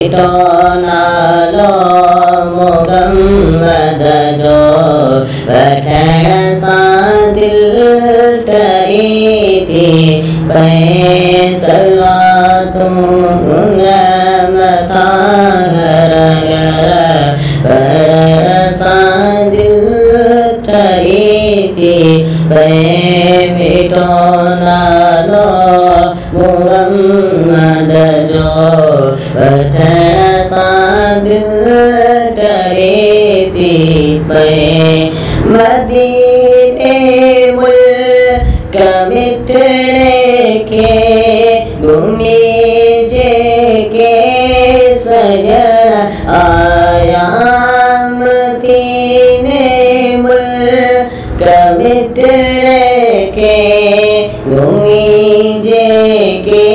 Trona lo mogam vadajo vathana sa dil tariti pai salva tu gunamata gara gara vadana sa dil tariti pai mitona lo mogam vadajo vathana sa dil tariti pai madine mulk mitne ke bhumi je ke sajana aya madine mulk mitne ke bhumi je ke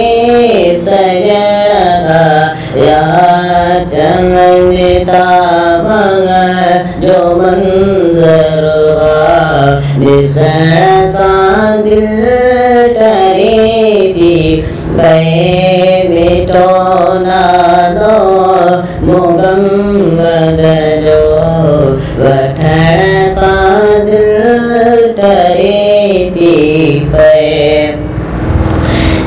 sajana ya चंगता भंगा जो मंजरवा निसण सा दिल टरेती भय मिटो नालो मुगम वदजो वठण सा दिल टरेती भय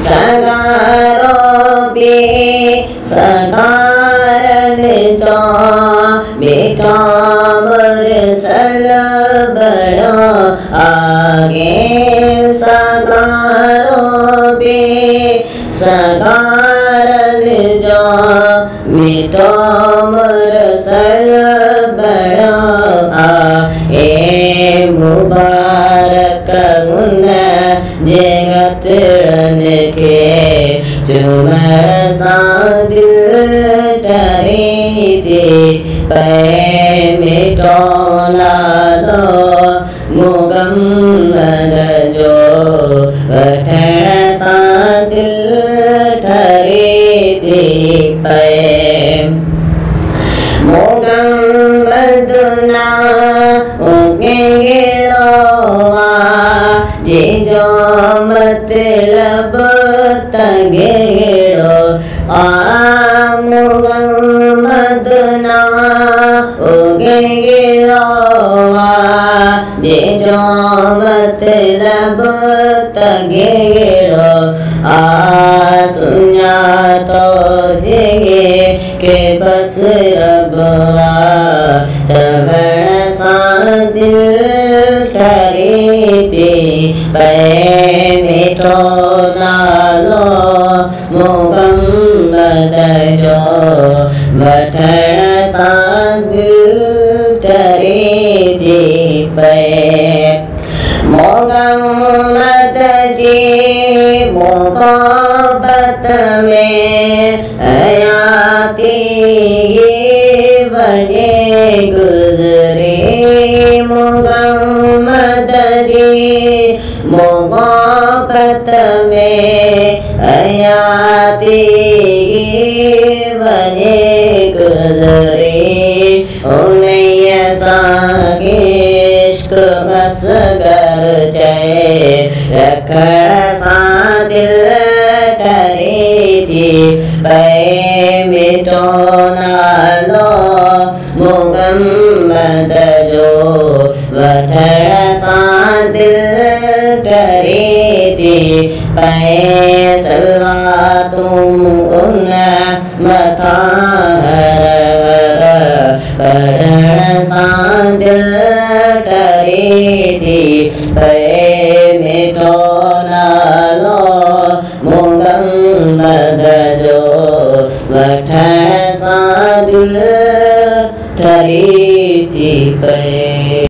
सगारो बे सगारन जो बेटा मरसल बड़ा आगे सगारो बे सगारन जो बेटा मरसल बड़ा ए मुबारक मुन्ना जगतरन के चुमर सा दिल टरेती पै मिटो नालो मुगम वदजो वठण सा दिल टरेती पै मुगम वदना उगे गिड़ोवा जे जो मतलब तगेड़ो मुगमदना उगे गिड़ोवा जे जो मतलब तगेड़ो सुना तो जेगे के बस रबा चवण सा दिल टरेती पै मिटो नालो मुगम वदजो वठण सा दिल टरेती पै मुगम वदजे मुक़ाबत में हयाती वजे गुजरे मुगम वदजे मुक़ाबत में हयाती वजे गुजरे उन्हें सागे इश्क असगर जय रखण सा दिल टरेती पै मिटो नालो मुगम वदजो वठण सा दिल टरेती पै सलवा तुम उन मथा हर हर पढ़ण सा दिल टरेती पै मिटो नालो मुगम वदजो वठण सा दिल टरेती पै।